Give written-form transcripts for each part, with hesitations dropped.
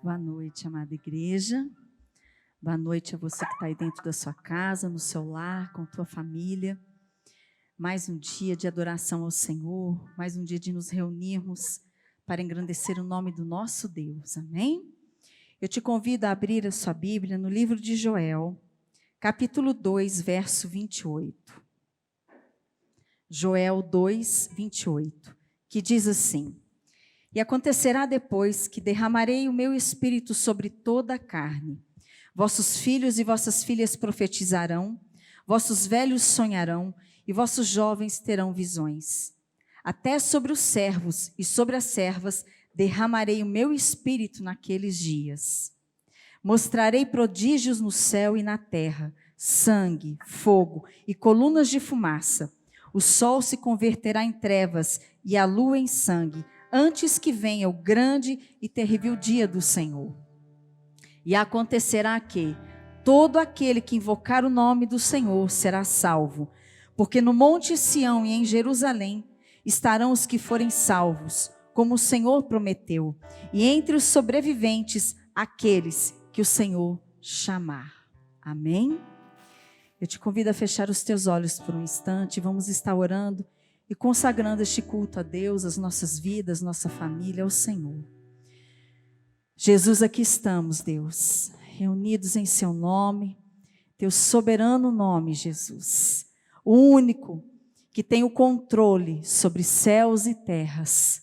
Boa noite, amada igreja. Boa noite a você que está aí dentro da sua casa, no seu lar, com a tua família. Mais um dia de adoração ao Senhor, mais um dia de nos reunirmos para engrandecer o nome do nosso Deus. Amém? Eu te convido a abrir a sua Bíblia no livro de Joel, capítulo 2, verso 28. Joel 2, 28, que diz assim: E acontecerá depois que derramarei o meu espírito sobre toda a carne. Vossos filhos e vossas filhas profetizarão, vossos velhos sonharão, e vossos jovens terão visões. Até sobre os servos e sobre as servas derramarei o meu espírito naqueles dias. Mostrarei prodígios no céu e na terra, sangue, fogo e colunas de fumaça. O sol se converterá em trevas e a lua em sangue, antes que venha o grande e terrível dia do Senhor. E acontecerá que todo aquele que invocar o nome do Senhor será salvo, porque no monte Sião e em Jerusalém estarão os que forem salvos, como o Senhor prometeu, e entre os sobreviventes, aqueles que o Senhor chamar. Amém? Eu te convido a fechar os teus olhos por um instante, vamos estar orando e consagrando este culto a Deus, as nossas vidas, nossa família, ao Senhor. Jesus, aqui estamos, Deus, reunidos em seu nome, teu soberano nome, Jesus, o único que tem o controle sobre céus e terras,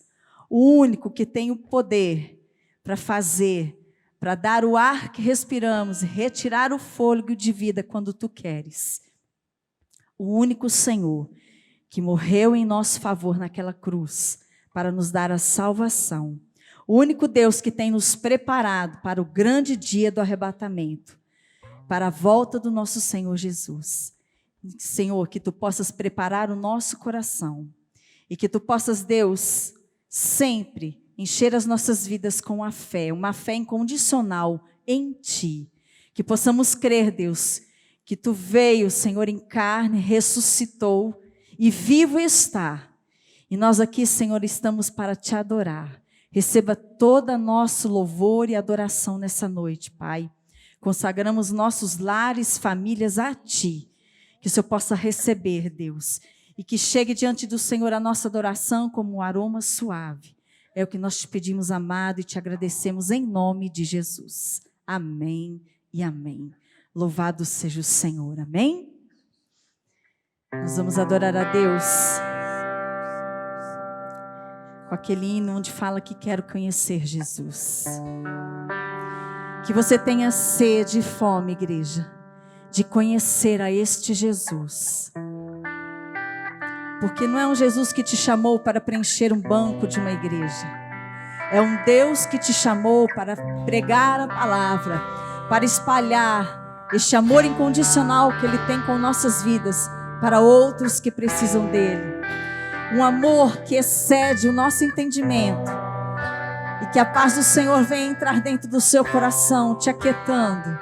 o único que tem o poder para fazer, para dar o ar que respiramos e retirar o fôlego de vida quando tu queres. O único Senhor que morreu em nosso favor naquela cruz para nos dar a salvação. O único Deus que tem nos preparado para o grande dia do arrebatamento, para a volta do nosso Senhor Jesus. Senhor, que tu possas preparar o nosso coração e que tu possas, Deus, sempre encher as nossas vidas com a fé, uma fé incondicional em ti. Que possamos crer, Deus, que tu veio, Senhor, em carne, ressuscitou e vivo está. E nós aqui, Senhor, estamos para te adorar. Receba todo nosso louvor e adoração nessa noite, Pai. Consagramos nossos lares, famílias a ti. Que o Senhor possa receber, Deus. E que chegue diante do Senhor a nossa adoração como um aroma suave. É o que nós te pedimos, amado, e te agradecemos em nome de Jesus. Amém e amém. Louvado seja o Senhor. Amém? Nós vamos adorar a Deus com aquele hino onde fala que quero conhecer Jesus. Que você tenha sede e fome, igreja, de conhecer a este Jesus. Porque não é um Jesus que te chamou para preencher um banco de uma igreja. É um Deus que te chamou para pregar a palavra, para espalhar este amor incondicional que Ele tem com nossas vidas para outros que precisam dEle. Um amor que excede o nosso entendimento. E que a paz do Senhor venha entrar dentro do seu coração, te aquietando,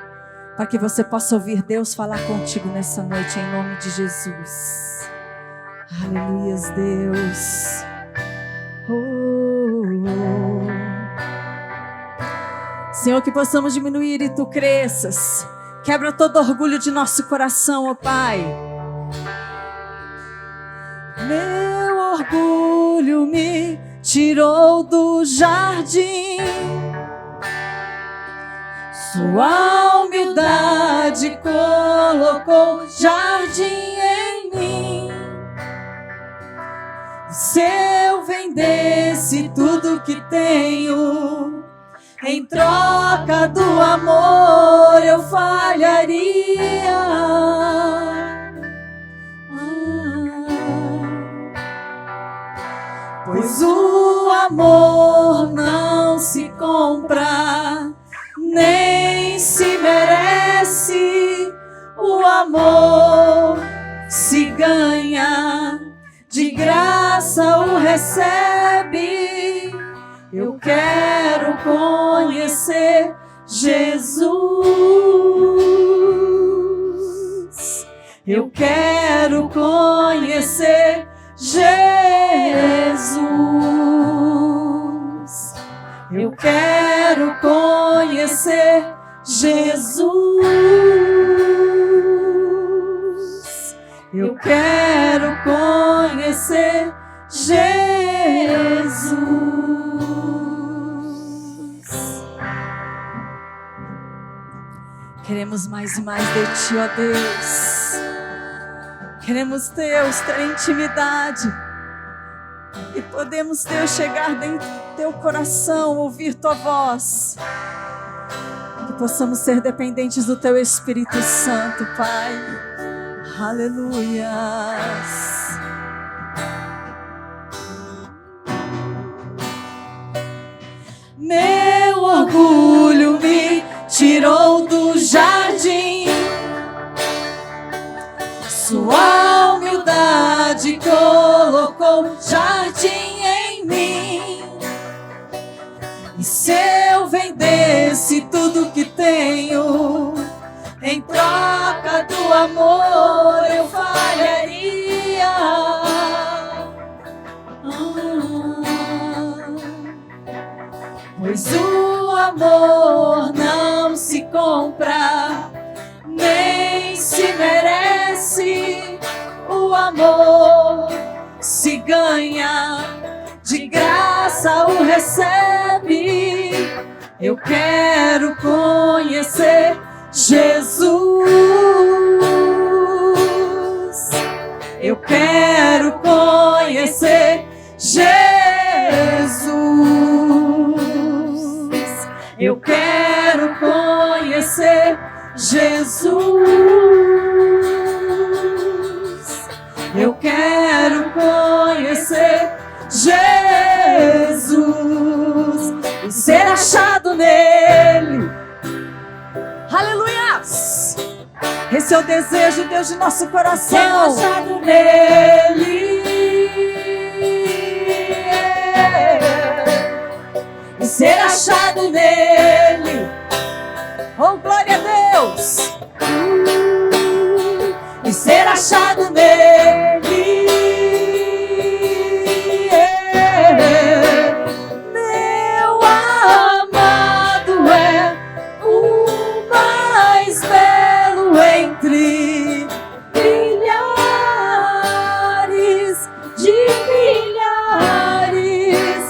para que você possa ouvir Deus falar contigo nessa noite, em nome de Jesus. Aleluias, Deus. Senhor, que possamos diminuir e tu cresças. Quebra todo orgulho de nosso coração, ó Pai. Meu orgulho me tirou do jardim, sua humildade colocou jardim em mim. Se eu vendesse tudo que tenho, em troca do amor eu falharia. Pois o amor não se compra, nem se merece. O amor se ganha, de graça o recebe. Eu quero conhecer Jesus. Eu quero conhecer Jesus. Eu quero conhecer Jesus. Eu quero conhecer Jesus. Queremos mais e mais de Ti, ó Deus. Queremos, Deus, ter intimidade. E podemos, Deus, chegar dentro do Teu coração, ouvir Tua voz. Que possamos ser dependentes do Teu Espírito Santo, Pai. Aleluias. Meu orgulho me tirou do jardim. Sua humildade colocou jardim em mim. E se eu vendesse tudo que tenho, em troca do amor eu falharia. Pois o amor não se compra, nem se merece. O amor se ganha, de graça o recebe. Eu quero conhecer Jesus. Eu quero conhecer Jesus. Eu quero conhecer Jesus. Eu quero conhecer Jesus e ser achado nele. Aleluias! Esse é o desejo, Deus, de nosso coração. Ser achado nele. E ser achado nele. Oh, glória a Deus! E ser achado nele. Meu amado é o mais belo entre milhares de milhares.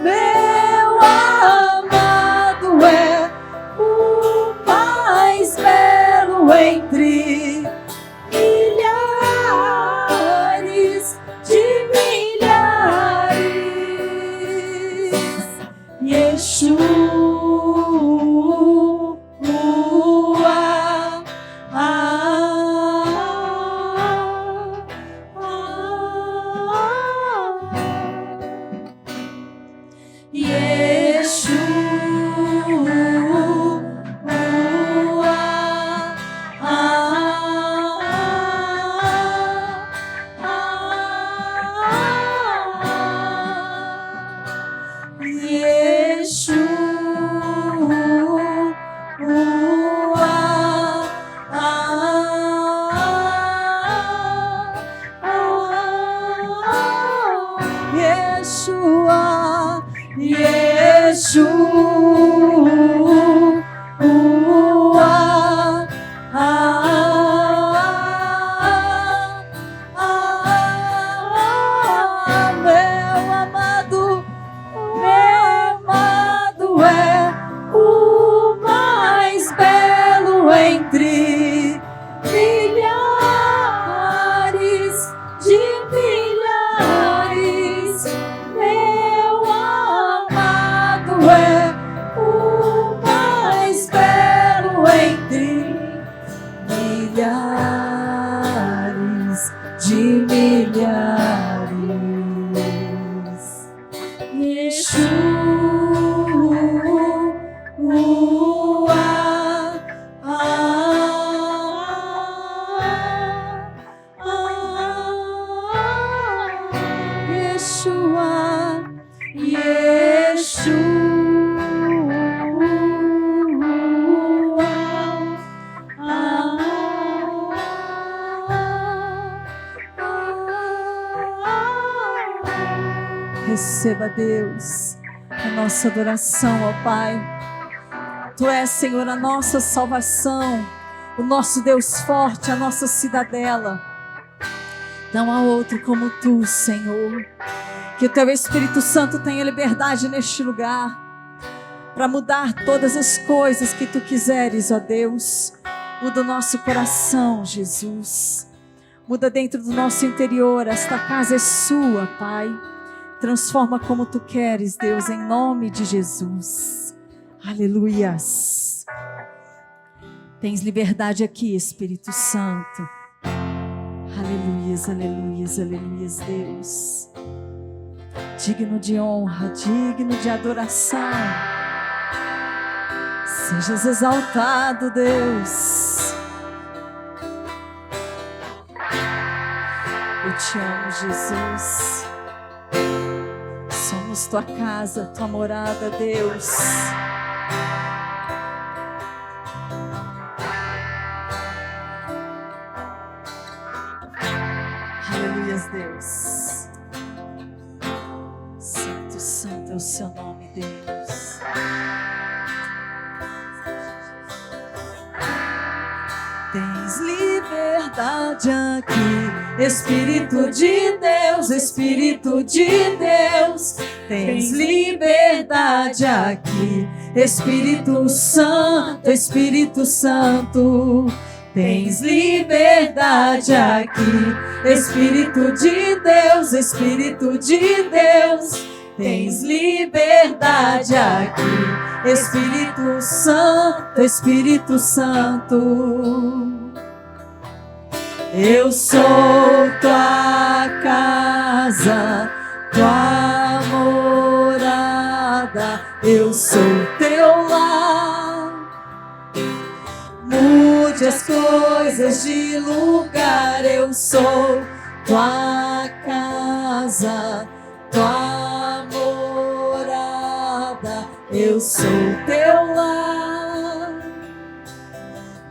Meu amado é o mais belo entre milhares de milhares. Yeshua. Receba, Deus, a nossa adoração, ó Pai. Tu és, Senhor, a nossa salvação, o nosso Deus forte, a nossa cidadela. Não há outro como Tu, Senhor. Que o Teu Espírito Santo tenha liberdade neste lugar para mudar todas as coisas que Tu quiseres, ó Deus. Muda o nosso coração, Jesus. Muda dentro do nosso interior. Esta casa é Sua, Pai. Transforma como Tu queres, Deus, em nome de Jesus. Aleluias. Tens liberdade aqui, Espírito Santo. Aleluias, aleluias, aleluias, Deus. Digno de honra, digno de adoração. Sejas exaltado, Deus. Eu te amo, Jesus. Somos Tua casa, Tua morada, Deus. Aleluias, Deus. Santo, santo é o Seu nome, Deus. Tens liberdade aqui, Espírito de Deus, Espírito de Deus. Tens liberdade aqui, Espírito Santo, Espírito Santo. Tens liberdade aqui, Espírito de Deus, Espírito de Deus. Tens liberdade aqui, Espírito Santo, Espírito Santo. Eu sou Tua casa, Tua morada. Eu sou Teu lar. Mude as coisas de lugar. Eu sou Tua casa, Tua morada. Eu sou Teu lar.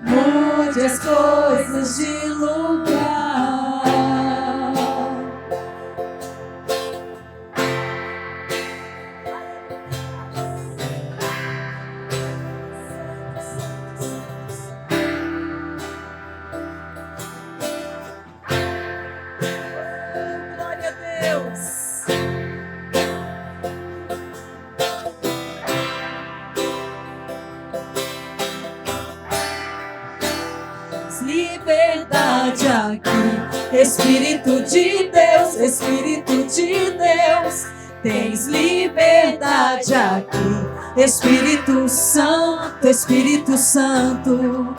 Mude as coisas de lugar. Glória a Deus. Liberdade aqui, Espírito de Deus, Espírito de Deus. Tens liberdade aqui, Espírito Santo, Espírito Santo.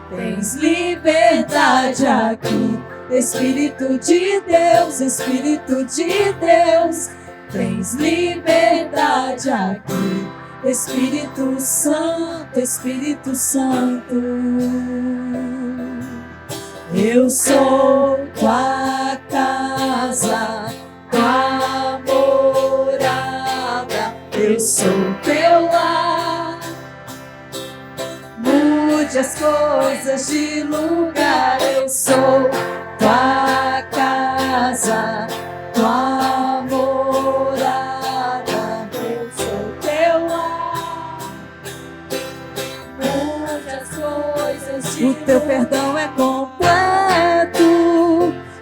Tens liberdade aqui, Espírito de Deus, Espírito de Deus. Tens liberdade aqui, Espírito Santo, Espírito Santo. Eu sou Tua casa, Tua morada. Eu sou Teu lar. Mude as coisas de lugar. Eu sou Tua casa, Tua morada. Eu sou Teu lar. Mude as coisas de lugar. O Teu perdão é completo.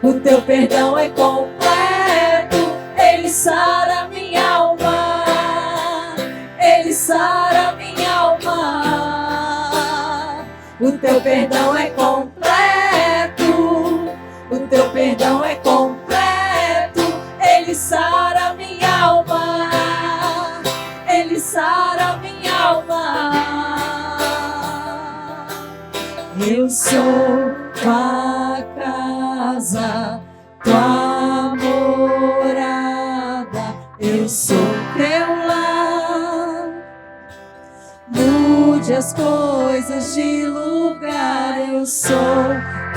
O Teu perdão é completo. Ele sara minha alma. Ele sara minha alma. O Teu perdão é completo. O Teu perdão é completo. Ele sara minha alma. Ele sara minha alma. Eu sou Tua casa, Tua morada. Eu sou Teu lar. Mude as coisas de lugar. Eu sou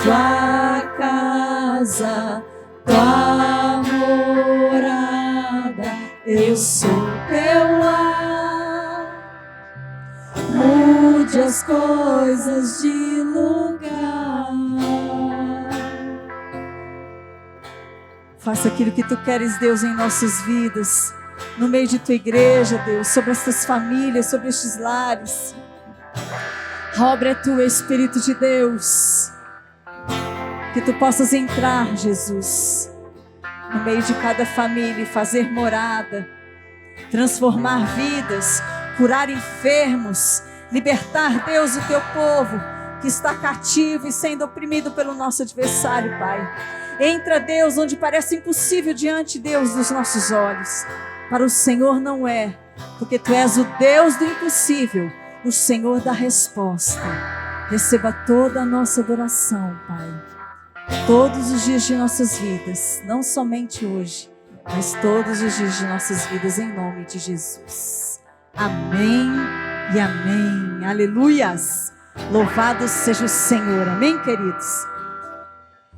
Tua casa, Tua morada. Eu sou Teu lar. Mude as coisas de lugar. Faça aquilo que Tu queres, Deus, em nossas vidas. no meio de tua igreja, Deus, sobre estas famílias, sobre estes lares. A obra é tua, Espírito de Deus. Que tu possas entrar, Jesus, no meio de cada família e fazer morada, transformar vidas, curar enfermos, libertar, Deus, o teu povo que está cativo e sendo oprimido pelo nosso adversário, Pai. Entra, Deus, onde parece impossível diante, Deus, dos nossos olhos. Para o Senhor não é, porque tu és o Deus do impossível, o Senhor da resposta. Receba toda a nossa adoração, Pai. Todos os dias de nossas vidas, não somente hoje, mas todos os dias de nossas vidas, em nome de Jesus. Amém e amém. Aleluias. Louvado seja o Senhor. Amém, queridos?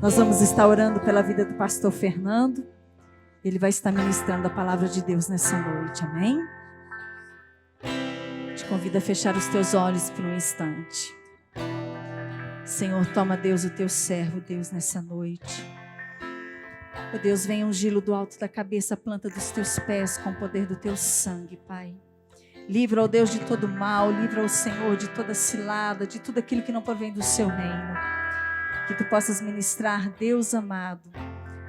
Nós vamos estar orando pela vida do pastor Fernando. Ele vai estar ministrando a palavra de Deus nessa noite. Amém? Te convido a fechar os teus olhos por um instante. Senhor, toma, Deus, o teu servo, Deus, nessa noite. Ó Deus, venha ungí-lo do alto da cabeça, a planta dos teus pés, com o poder do teu sangue, Pai. Livra, ó Deus, de todo mal, livra, ó Senhor, de toda cilada, de tudo aquilo que não provém do seu reino. Que tu possas ministrar, Deus amado,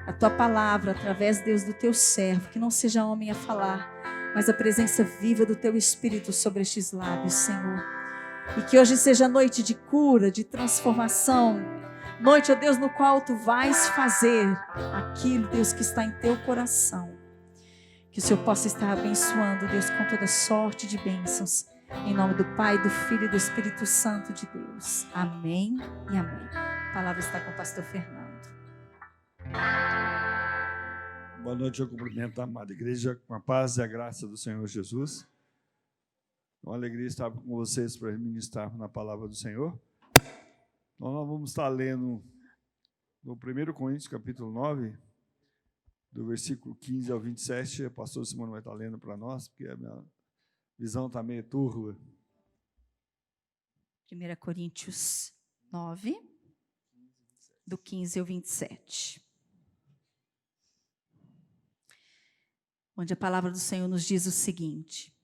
a tua palavra através, Deus, do teu servo, que não seja homem a falar, mas a presença viva do teu Espírito sobre estes lábios, Senhor. E que hoje seja noite de cura, de transformação, noite, ó Deus, no qual tu vais fazer aquilo, Deus, que está em teu coração. Que o Senhor possa estar abençoando, Deus, com toda sorte de bênçãos. Em nome do Pai, do Filho e do Espírito Santo de Deus. Amém e amém. A palavra está com o pastor Fernando. Boa noite, eu cumprimento a amada igreja com a paz e a graça do Senhor Jesus. É uma alegria estar com vocês para ministrar na palavra do Senhor. Então, nós vamos estar lendo no 1 Coríntios, capítulo 9, do versículo 15 ao 27. O pastor Simão vai estar lendo para nós, porque a minha visão está meio turva. 1 Coríntios 9, do 15 ao 27. Onde a palavra do Senhor nos diz o seguinte: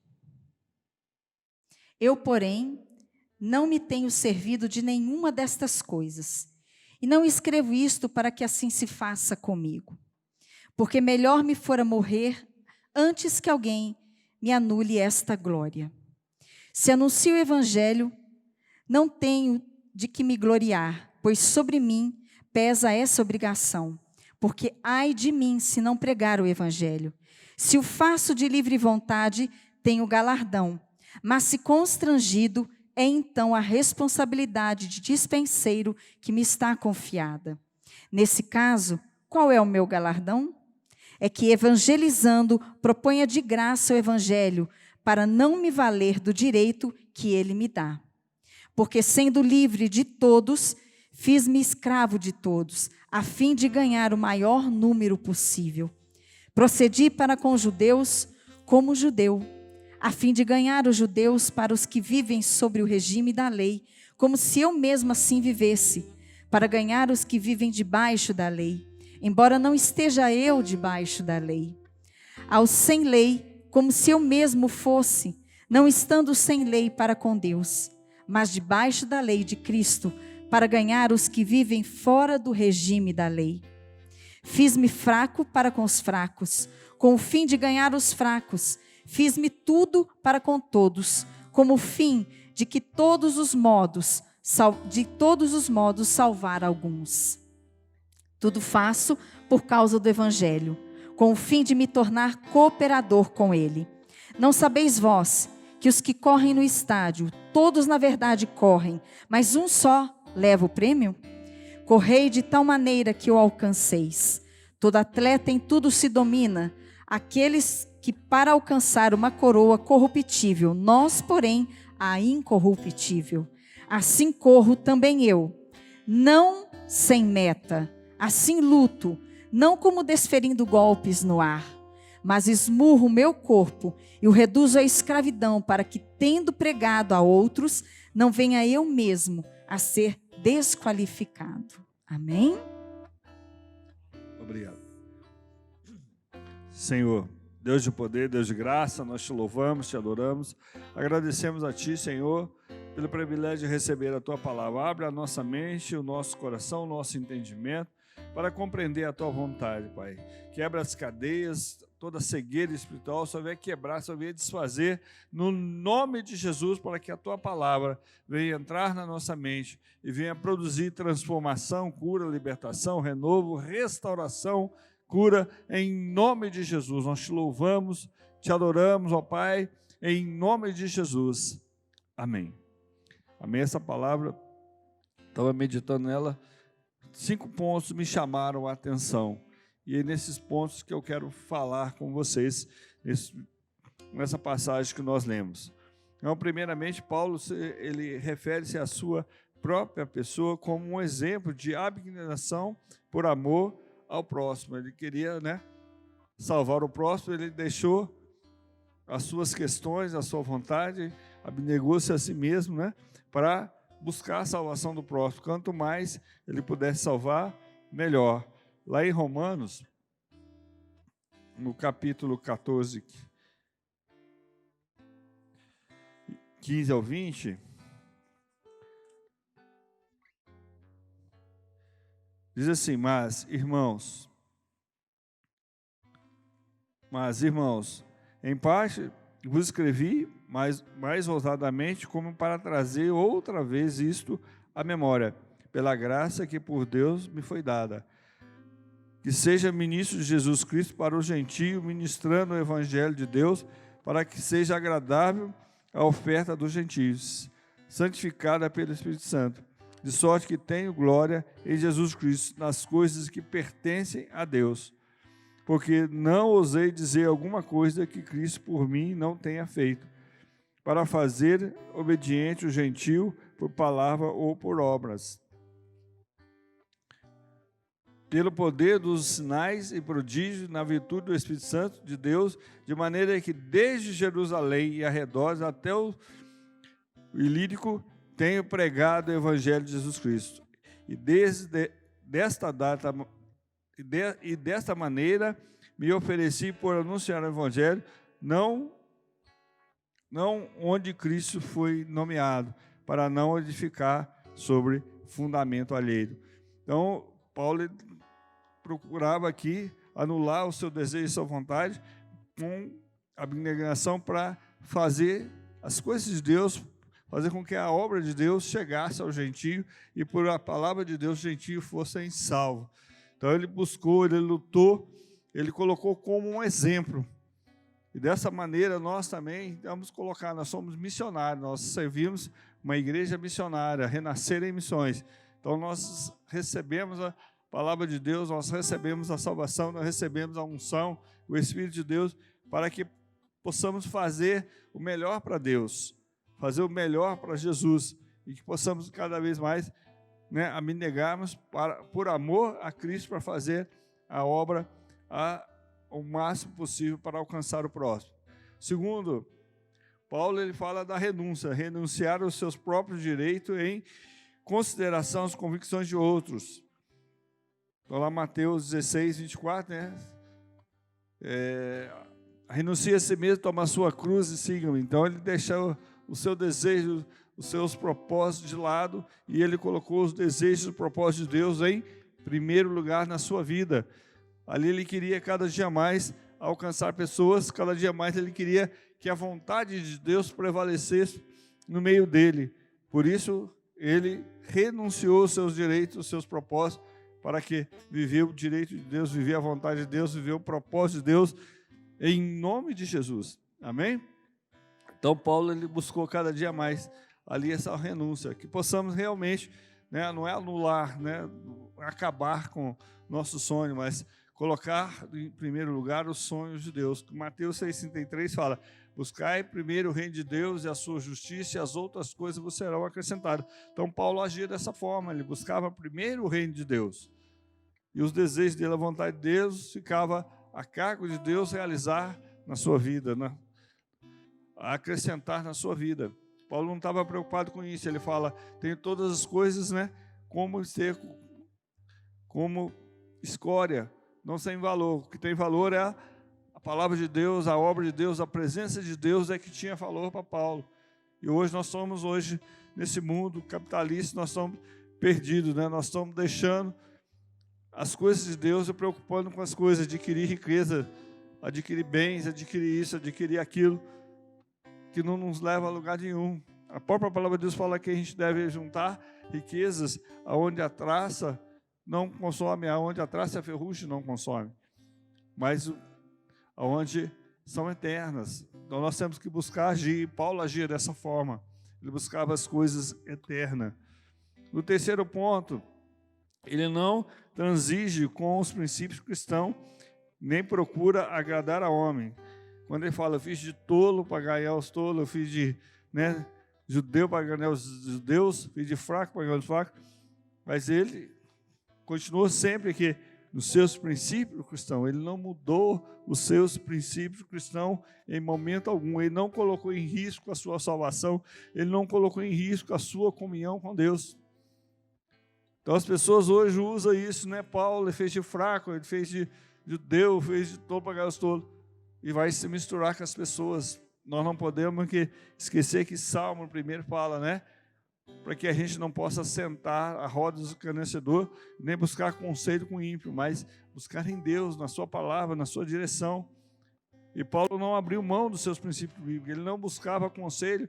Eu, porém, não me tenho servido de nenhuma destas coisas, e não escrevo isto para que assim se faça comigo, porque melhor me fora morrer antes que alguém me anule esta glória. Se anuncio o evangelho, não tenho de que me gloriar, pois sobre mim pesa essa obrigação, porque ai de mim se não pregar o evangelho. Se o faço de livre vontade, tenho galardão, mas se constrangido, é então a responsabilidade de dispenseiro que me está confiada. Nesse caso, qual é o meu galardão? É que, evangelizando, proponha de graça o evangelho, para não me valer do direito que ele me dá. Porque, sendo livre de todos, fiz-me escravo de todos, a fim de ganhar o maior número possível. Procedi para com os judeus como judeu, a fim de ganhar os judeus para os que vivem sobre o regime da lei, como se eu mesmo assim vivesse, para ganhar os que vivem debaixo da lei, embora não esteja eu debaixo da lei. Aos sem lei, como se eu mesmo fosse, não estando sem lei para com Deus, mas debaixo da lei de Cristo, para ganhar os que vivem fora do regime da lei. Fiz-me fraco para com os fracos, com o fim de ganhar os fracos. Fiz-me tudo para com todos, como o fim de que de todos os modos salvar alguns. Tudo faço por causa do evangelho, com o fim de me tornar cooperador com ele. Não sabeis vós que os que correm no estádio, todos na verdade correm, mas um só leva o prêmio? Correi de tal maneira que o alcanceis. Todo atleta em tudo se domina, aqueles que para alcançar uma coroa corruptível, nós, porém, a incorruptível. Assim corro também eu, não sem meta, assim luto, não como desferindo golpes no ar, mas esmurro o meu corpo e o reduzo à escravidão, para que, tendo pregado a outros, não venha eu mesmo a ser desqualificado. Amém? Obrigado. Senhor, Deus de poder, Deus de graça, nós te louvamos, te adoramos. Agradecemos a Ti, Senhor, pelo privilégio de receber a Tua palavra. Abre a nossa mente, o nosso coração, o nosso entendimento, para compreender a Tua vontade, Pai. Quebra as cadeias, toda cegueira espiritual, só venha quebrar, só venha desfazer, no nome de Jesus, para que a Tua palavra venha entrar na nossa mente e venha produzir transformação, cura, libertação, renovo, restauração, cura, em nome de Jesus. Nós te louvamos, te adoramos, ó Pai, em nome de Jesus. Amém. Amém. Essa palavra, estava meditando nela, 5 pontos me chamaram a atenção. E é nesses pontos que eu quero falar com vocês, nessa passagem que nós lemos. Então, primeiramente, Paulo, ele refere-se à sua própria pessoa como um exemplo de abnegação por amor ao próximo. Ele queria, salvar o próximo, ele deixou as suas questões, a sua vontade, abnegou-se a si mesmo, para buscar a salvação do próximo. Quanto mais ele pudesse salvar, melhor. Lá em Romanos, no capítulo 14, 15 ao 20, diz assim: Mas, irmãos, em parte vos escrevi mais ousadamente, como para trazer outra vez isto à memória, pela graça que por Deus me foi dada, que seja ministro de Jesus Cristo para o gentio, ministrando o evangelho de Deus, para que seja agradável a oferta dos gentios, santificada pelo Espírito Santo, de sorte que tenho glória em Jesus Cristo nas coisas que pertencem a Deus, porque não ousei dizer alguma coisa que Cristo por mim não tenha feito, para fazer obediente o gentio por palavra ou por obras, pelo poder dos sinais e prodígios, na virtude do Espírito Santo de Deus, de maneira que desde Jerusalém e arredores até o Ilírico tenho pregado o Evangelho de Jesus Cristo. E desta maneira me ofereci por anunciar o Evangelho, não onde Cristo foi nomeado, para não edificar sobre fundamento alheio. Então, Paulo procurava aqui anular o seu desejo e sua vontade com abnegação para fazer as coisas de Deus, fazer com que a obra de Deus chegasse ao gentio e por a palavra de Deus os gentios fossem salvos. Então ele buscou, ele lutou, ele colocou como um exemplo. E dessa maneira nós também vamos colocar, nós somos missionários, nós servimos uma igreja missionária, Renascer em Missões. Então nós recebemos a palavra de Deus, nós recebemos a salvação, nós recebemos a unção, o Espírito de Deus, para que possamos fazer o melhor para Deus, fazer o melhor para Jesus, e que possamos cada vez mais abnegarmos por amor a Cristo, para fazer a obra o máximo possível para alcançar o próximo. Segundo, Paulo ele fala da renúncia, renunciar aos seus próprios direitos em consideração às convicções de outros. Então, lá Mateus 16, 24, renuncia a si mesmo, toma a sua cruz e siga-me. Então, ele deixou o seu desejo, os seus propósitos de lado, e ele colocou os desejos e os propósitos de Deus em primeiro lugar na sua vida. Ali ele queria cada dia mais alcançar pessoas, cada dia mais ele queria que a vontade de Deus prevalecesse no meio dele. Por isso, ele renunciou aos seus direitos, aos seus propósitos, para que viveu o direito de Deus, viveu a vontade de Deus, viveu o propósito de Deus, em nome de Jesus. Amém? Então, Paulo ele buscou cada dia mais ali essa renúncia, que possamos realmente, não é anular, acabar com nosso sonho, mas colocar em primeiro lugar os sonhos de Deus. Mateus 6,33 fala: buscai primeiro o reino de Deus e a sua justiça, e as outras coisas vos serão acrescentadas. Então Paulo agia dessa forma, ele buscava primeiro o reino de Deus, e os desejos dele, a vontade de Deus, ficava a cargo de Deus realizar na sua vida, a acrescentar na sua vida. Paulo não estava preocupado com isso, ele fala: tenho todas as coisas, como escória, não sem valor. O que tem valor é a palavra de Deus, a obra de Deus, a presença de Deus é que tinha valor para Paulo. E hoje nós somos, nesse mundo capitalista, nós estamos perdidos, né? Nós estamos deixando as coisas de Deus e preocupando com as coisas, adquirir riqueza, adquirir bens, adquirir isso, adquirir aquilo, que não nos leva a lugar nenhum. A própria palavra de Deus fala que a gente deve juntar riquezas aonde a traça não consome, aonde a traça e a ferrugem não consome, mas aonde são eternas. Então nós temos que buscar agir. Paulo agia dessa forma. Ele buscava as coisas eternas. No terceiro ponto, ele não transige com os princípios cristãos, nem procura agradar a homem. Quando ele fala, eu fiz de tolo para ganhar os tolos, eu fiz de judeu para ganhar os judeus, fiz de fraco para ganhar os fracos, mas ele continuou sempre que nos seus princípios cristãos, ele não mudou os seus princípios cristãos em momento algum, ele não colocou em risco a sua salvação, ele não colocou em risco a sua comunhão com Deus. Então as pessoas hoje usam isso, né? Paulo ele fez de fraco, ele fez de judeu, fez de tolo para ganhar os tolos, e vai se misturar com as pessoas. Nós não podemos esquecer que Salmo primeiro fala, né? Para que a gente não possa sentar a roda do escarnecedor, nem buscar conselho com o ímpio, mas buscar em Deus, na sua palavra, na sua direção. E Paulo não abriu mão dos seus princípios bíblicos, ele não buscava conselho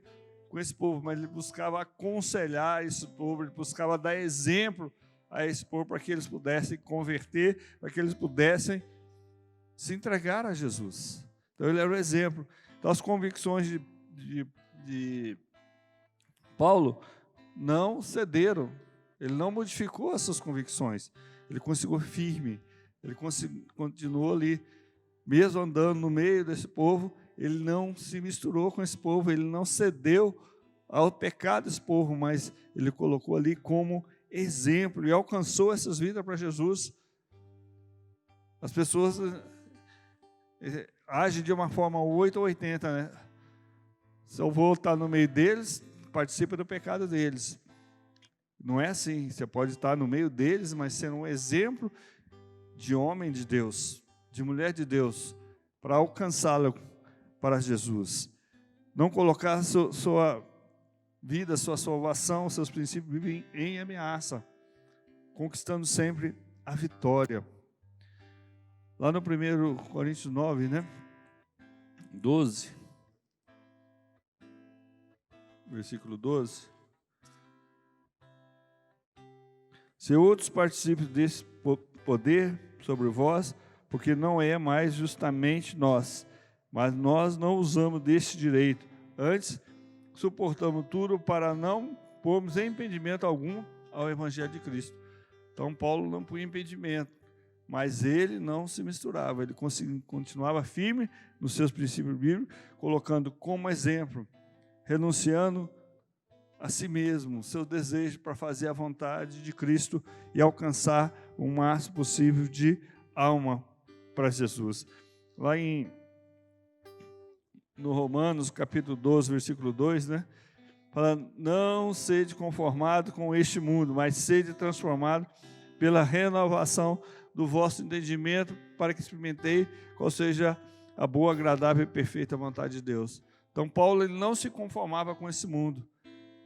com esse povo, mas ele buscava aconselhar esse povo, ele buscava dar exemplo a esse povo para que eles pudessem converter, para que eles pudessem se entregar a Jesus. Então ele era o exemplo. Então as convicções de Paulo não cederam, ele não modificou as suas convicções, ele conseguiu firme, ele continuou ali, mesmo andando no meio desse povo, ele não se misturou com esse povo, ele não cedeu ao pecado desse povo, mas ele colocou ali como exemplo e alcançou essas vidas para Jesus. As pessoas agem de uma forma 8 ou 80, né? Se eu vou estar no meio deles, participa do pecado deles. Não é assim. Você pode estar no meio deles, mas ser um exemplo de homem de Deus, de mulher de Deus, para alcançá-lo para Jesus. Não colocar sua vida, sua salvação, seus princípios em ameaça, conquistando sempre a vitória. Lá no 1 Coríntios 9, né? 12. Versículo 12. Se outros participam desse poder sobre vós, porque não é mais justamente nós, mas nós não usamos desse direito. Antes, suportamos tudo para não pormos impedimento algum ao Evangelho de Cristo. Então, Paulo não põe impedimento, mas ele não se misturava, ele continuava firme nos seus princípios bíblicos, colocando como exemplo, renunciando a si mesmo, seu desejo para fazer a vontade de Cristo e alcançar o máximo possível de alma para Jesus. Lá no Romanos, capítulo 12, versículo 2, né? Fala, não sede conformado com este mundo, mas sede transformado pela renovação do vosso entendimento, para que experimentei qual seja a boa, agradável e perfeita vontade de Deus. Então Paulo ele não se conformava com esse mundo,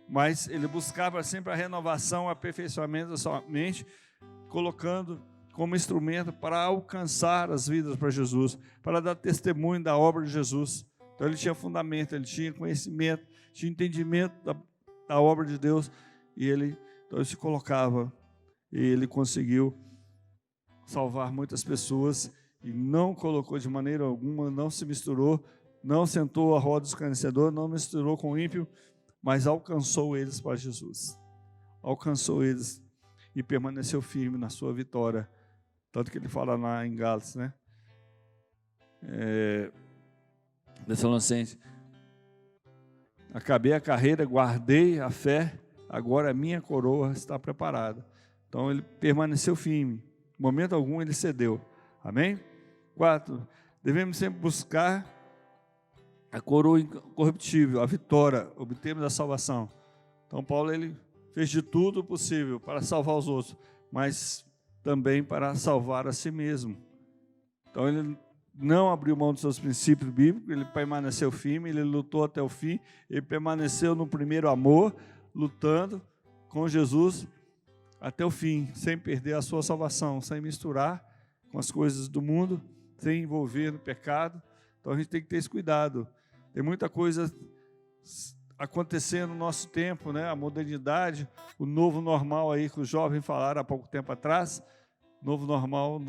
mas ele buscava sempre a renovação, o aperfeiçoamento da sua mente, colocando como instrumento para alcançar as vidas para Jesus, para dar testemunho da obra de Jesus. Então ele tinha fundamento, ele tinha conhecimento, tinha entendimento da obra de Deus, e então ele se colocava, e ele conseguiu salvar muitas pessoas, e não colocou de maneira alguma, não se misturou, não sentou a roda do escarnecedor, não misturou com o ímpio, mas alcançou eles para Jesus. Alcançou eles e permaneceu firme na sua vitória. Tanto que ele fala lá em Gálatas, né? Tessalonicenses, acabei a carreira, guardei a fé, agora a minha coroa está preparada. Então ele permaneceu firme, em momento algum ele cedeu. Amém? 4, devemos sempre buscar a coroa incorruptível, a vitória, obtermos a salvação. Então Paulo ele fez de tudo possível para salvar os outros, mas também para salvar a si mesmo. Então ele não abriu mão dos seus princípios bíblicos, ele permaneceu firme, ele lutou até o fim, ele permaneceu no primeiro amor, lutando com Jesus até o fim, sem perder a sua salvação, sem misturar com as coisas do mundo, sem envolver no pecado. Então a gente tem que ter esse cuidado. Tem muita coisa acontecendo no nosso tempo, né? A modernidade, o novo normal aí que os jovens falaram há pouco tempo atrás. Novo normal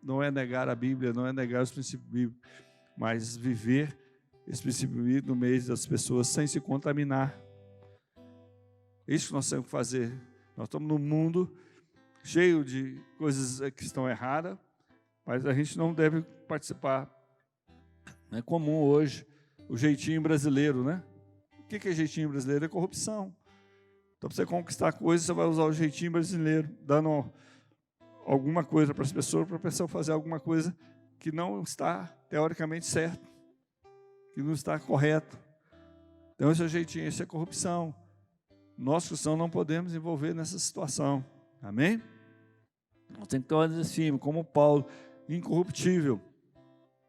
não é negar a Bíblia, não é negar os princípios bíblicos, mas viver esse princípio bíblico no meio das pessoas sem se contaminar. É isso que nós temos que fazer. Nós estamos num mundo cheio de coisas que estão erradas, mas a gente não deve participar. É comum hoje o jeitinho brasileiro, né? O que é jeitinho brasileiro? É corrupção. Então, para você conquistar coisas, você vai usar o jeitinho brasileiro, dando alguma coisa para a pessoa fazer alguma coisa que não está teoricamente certo, que não está correto. Então, esse é o jeitinho, isso é corrupção. Nós cristãos não podemos envolver nessa situação. Amém? Nós temos que ter uma firme, como Paulo, incorruptível.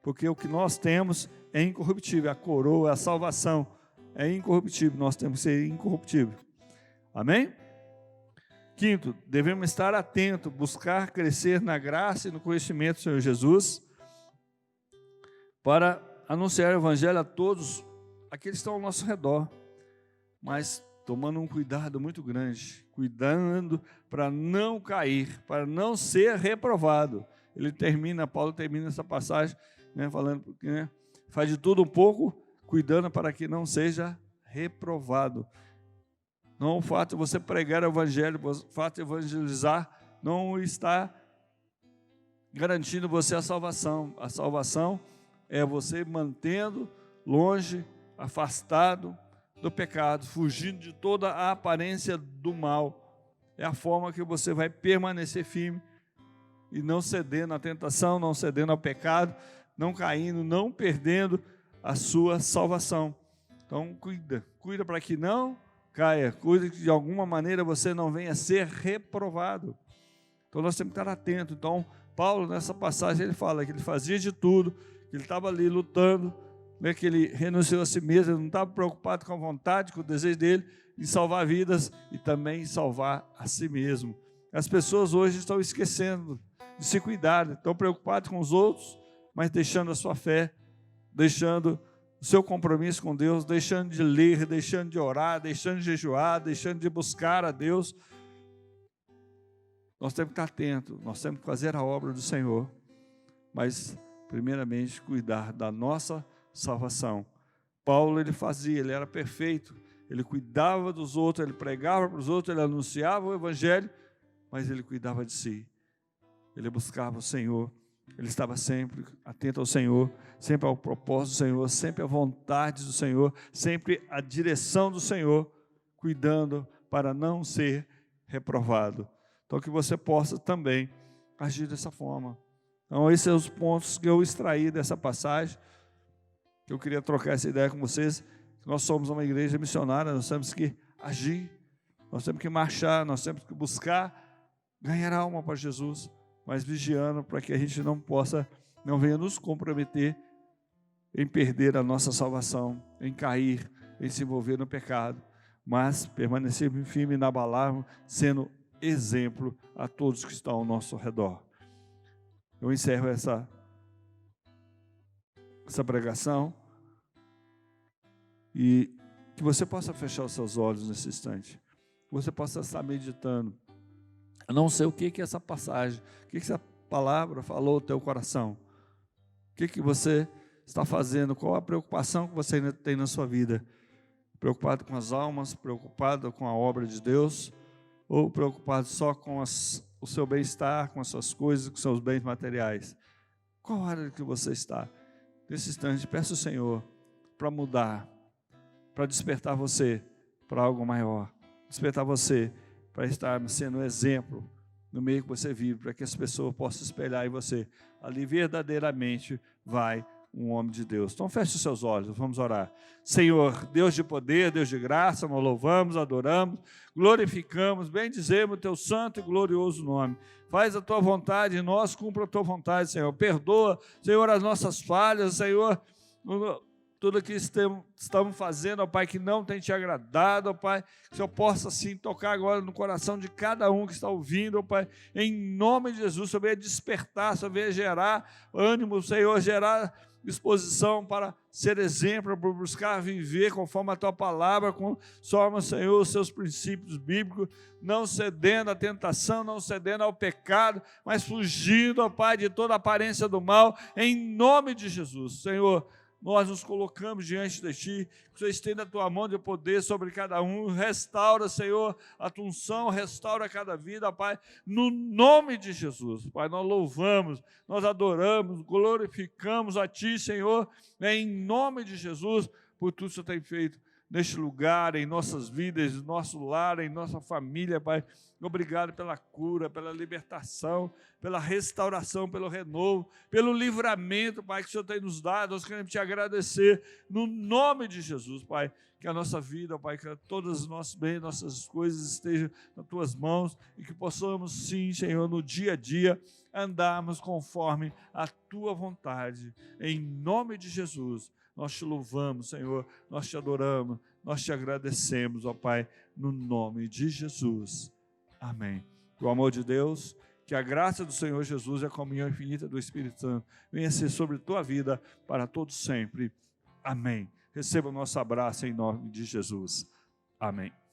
Porque o que nós temos é incorruptível. A coroa, a salvação é incorruptível. Nós temos que ser incorruptível. Amém? Quinto, devemos estar atentos, buscar crescer na graça e no conhecimento do Senhor Jesus, para anunciar o Evangelho a todos aqueles que estão ao nosso redor, mas tomando um cuidado muito grande, cuidando para não cair, para não ser reprovado. Paulo termina essa passagem, né, falando, né, faz de tudo um pouco, cuidando para que não seja reprovado. Não, o fato de você pregar o Evangelho, o fato de evangelizar, não está garantindo você a salvação. A salvação é você mantendo longe, afastado do pecado, fugindo de toda a aparência do mal. É a forma que você vai permanecer firme e não cedendo à tentação, não cedendo ao pecado, não caindo, não perdendo a sua salvação. Então, cuida para que não caia, cuida que de alguma maneira você não venha a ser reprovado. Então nós temos que estar atentos. Então Paulo nessa passagem ele fala que ele fazia de tudo, que ele estava ali lutando, né, que ele renunciou a si mesmo, ele não estava preocupado com a vontade, com o desejo dele em salvar vidas e também salvar a si mesmo. As pessoas hoje estão esquecendo de se cuidar, estão preocupadas com os outros, mas deixando a sua fé, deixando o seu compromisso com Deus, deixando de ler, deixando de orar, deixando de jejuar, deixando de buscar a Deus. Nós temos que estar atentos, nós temos que fazer a obra do Senhor, mas primeiramente cuidar da nossa salvação. Paulo ele era perfeito, ele cuidava dos outros, ele pregava para os outros, ele anunciava o Evangelho, mas ele cuidava de si, ele buscava o Senhor. Ele estava sempre atento ao Senhor, sempre ao propósito do Senhor, sempre à vontade do Senhor, sempre à direção do Senhor, cuidando para não ser reprovado. Então, que você possa também agir dessa forma. Então, esses são os pontos que eu extraí dessa passagem, que eu queria trocar essa ideia com vocês. Nós somos uma igreja missionária, nós temos que agir, nós temos que marchar, nós temos que buscar ganhar alma para Jesus, mas vigiando para que a gente não venha nos comprometer em perder a nossa salvação, em cair, em se envolver no pecado, mas permanecer firme, inabalável, sendo exemplo a todos que estão ao nosso redor. Eu encerro essa pregação e que você possa fechar os seus olhos nesse instante, que você possa estar meditando. Eu não sei o que é essa passagem, o que essa palavra falou ao teu coração, o que você está fazendo, qual a preocupação que você ainda tem na sua vida, preocupado com as almas, preocupado com a obra de Deus, ou preocupado só com o seu bem-estar, com as suas coisas, com os seus bens materiais. Qual área que você está? Nesse instante, peça ao Senhor para mudar, para despertar você para algo maior, despertar você para estar sendo um exemplo no meio que você vive, para que as pessoas possam espelhar em você. Ali verdadeiramente vai um homem de Deus. Então feche os seus olhos, vamos orar. Senhor, Deus de poder, Deus de graça, nós louvamos, adoramos, glorificamos, bendizemos o teu santo e glorioso nome. Faz a tua vontade em nós, cumpra a tua vontade, Senhor. Perdoa, Senhor, as nossas falhas, Senhor, tudo que estamos fazendo, ó Pai, que não tem te agradado, ó Pai, que o Senhor possa sim tocar agora no coração de cada um que está ouvindo, ó Pai, em nome de Jesus. O Senhor venha despertar, o Senhor venha gerar ânimo, Senhor, gerar disposição para ser exemplo, para buscar viver conforme a tua palavra, conforme, Senhor, os seus princípios bíblicos, não cedendo à tentação, não cedendo ao pecado, mas fugindo, ó Pai, de toda aparência do mal, em nome de Jesus. Senhor, nós nos colocamos diante de Ti, que o Senhor estenda a Tua mão de poder sobre cada um, restaura, Senhor, a Tua unção, restaura cada vida, Pai, no nome de Jesus. Pai, nós louvamos, nós adoramos, glorificamos a Ti, Senhor, em nome de Jesus, por tudo que o Senhor tem feito neste lugar, em nossas vidas, em nosso lar, em nossa família, Pai. Obrigado pela cura, pela libertação, pela restauração, pelo renovo, pelo livramento, Pai, que o Senhor tem nos dado. Nós queremos te agradecer no nome de Jesus, Pai, que a nossa vida, Pai, que todos os nossos bens, nossas coisas estejam nas Tuas mãos e que possamos, sim, Senhor, no dia a dia, andarmos conforme a Tua vontade. Em nome de Jesus, nós te louvamos, Senhor, nós te adoramos, nós te agradecemos, ó Pai, no nome de Jesus. Amém. Que o amor de Deus, que a graça do Senhor Jesus e a comunhão infinita do Espírito Santo venha ser sobre tua vida para todos sempre. Amém. Receba o nosso abraço em nome de Jesus. Amém.